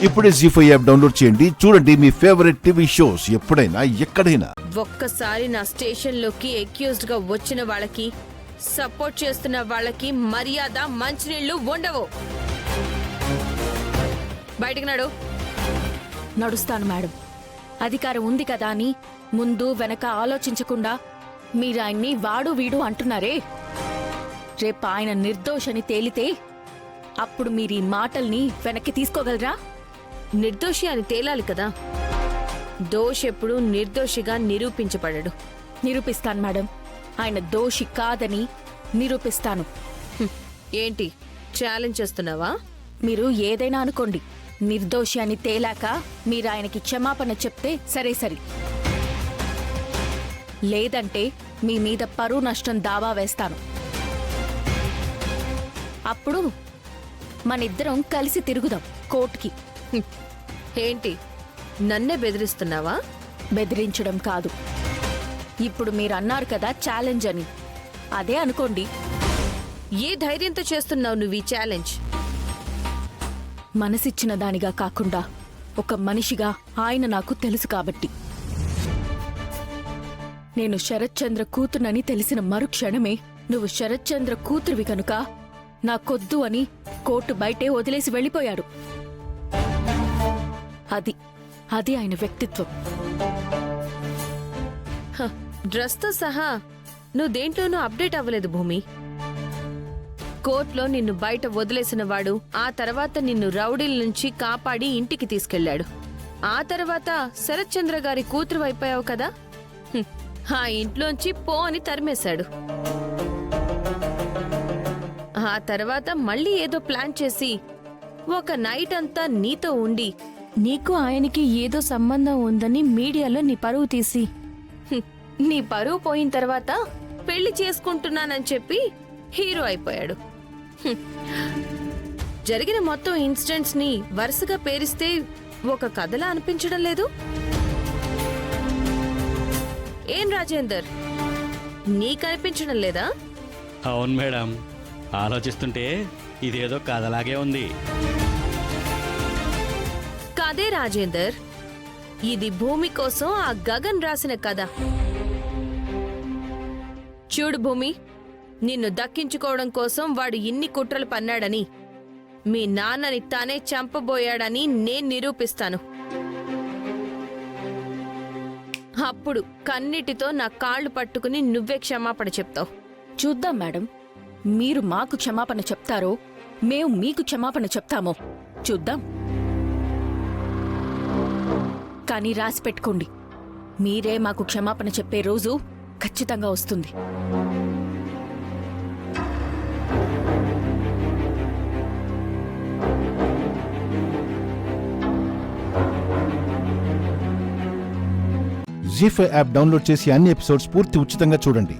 ఇప్పుడే జీ5 app download చేయండి. చూడండి మీ ఫేవరెట్ టీవీ షోస్ ఎప్పుడైనా ఎక్కడైనా. ఒక్కసారి నా స్టేషన్ లోకి అక్యూజ్డ్ గా వచ్చిన వాళ్ళకి, సపోర్ట్ చేస్తున్న వాళ్ళకి మర్యాద, మంచినీళ్లు ఉండవు. బయటికి నడు. నడుస్తాను మేడం. అధికారం ఉంది కదా అని ముందు వెనక ఆలోచించకుండా మీరాయన్ని వాడు వీడు అంటున్నారే. రేపు ఆయన నిర్దోషని తేలితే అప్పుడు మీరీ మాటల్ని వెనక్కి తీసుకోగలరా? నిర్దోషి అని తేలాలి కదా. దోషి ఎప్పుడు నిర్దోషిగా నిరూపించబడడు. నిరూపిస్తాను మేడం. ఆయన దోషి కాదని నిరూపిస్తాను. ఏంటి ఛాలెంజ్ చేస్తున్నావా? మీరు ఏదైనా అనుకోండి. నిర్దోషి అని తేలాక మీరు ఆయనకి క్షమాపణ చెప్తే సరే సరి. లేదంటే మీ మీద పరువు నష్టం దావా వేస్తాను. అప్పుడు మనిద్దరం కలిసి తిరుగుదాం కోర్టుకి. ఏంటి నన్నే బెదిరిస్తున్నావా? బెదిరించడం కాదు. ఇప్పుడు మీరు అన్నారు కదా ఛాలెంజ్ అని, అదే అనుకోండి. ఏ ధైర్యంతో చేస్తున్నావు నువ్వు ఈ ఛాలెంజ్? మనసిచ్చిన దానిగా కాకుండా ఒక మనిషిగా ఆయన నాకు తెలుసు కాబట్టి. నేను శరత్చంద్ర కూతురునని తెలిసిన మరుక్షణమే నువ్వు శరత్చంద్ర కూతురువి కనుక నాకొద్దు అని కోర్టు బయటే వదిలేసి వెళ్ళిపోయాడు. అది ఆయన వ్యక్తిత్వం. డ్రెస్తో సహా నువ్వు దేంట్లోనూ అప్డేట్ అవ్వలేదు భూమి. కోర్టులో నిన్ను బయట వదిలేసిన వాడు ఆ తర్వాత నిన్ను రౌడీల నుంచి కాపాడి ఇంటికి తీసుకెళ్లాడు. ఆ తర్వాత శరత్చంద్ర గారి కూతురు అయిపోయావు కదా. ఆ ఇంట్లోంచి పో అని తరిమేశాడు. ఆ తర్వాత మళ్ళీ ఏదో ప్లాన్ చేసి ఒక నైట్ అంతా నీతో ఉండి నీకు ఆయనకి ఏదో సంబంధం ఉందని మీడియాలో నీ పరువు తీసి, నీ పరువు పోయిన తర్వాత పెళ్లి చేసుకుంటున్నానని చెప్పి హీరో అయిపోయాడు. జరిగిన మొత్తం ఇన్సిడెంట్స్ ని వరుసగా పేరిస్తే ఒక కథలా అనిపించడం లేదు? ఏం రాజేందర్, నీకనిపించడం లేదా? అవును మేడం, ఆలోచిస్తుంటే ఇదేదో కథలాగే ఉంది. కదే రాజేందర్, ఇది భూమి కోసం ఆ గగన్ రాసిన కథ. చూడు భూమి, నిన్ను దక్కించుకోవడం కోసం వాడు ఇన్ని కుట్రలు పన్నాడని, మీ నాన్నని తానే చంపబోయాడని నేను నిరూపిస్తాను. అప్పుడు కన్నిటితో నా కాళ్ళు పట్టుకుని నువ్వే క్షమాపణ చెప్తావు. చూద్దాం మేడం, మీరు మాకు క్షమాపణ చెప్తారో మేము మీకు క్షమాపణ చెప్తామో చూద్దాం. కానీ రాసి పెట్టుకోండి, మీరే మాకు క్షమాపణ చెప్పే రోజు ఖచ్చితంగా వస్తుంది. జీ5 యాప్ డౌన్లోడ్ చేసి అన్ని ఎపిసోడ్స్ పూర్తి ఉచితంగా చూడండి.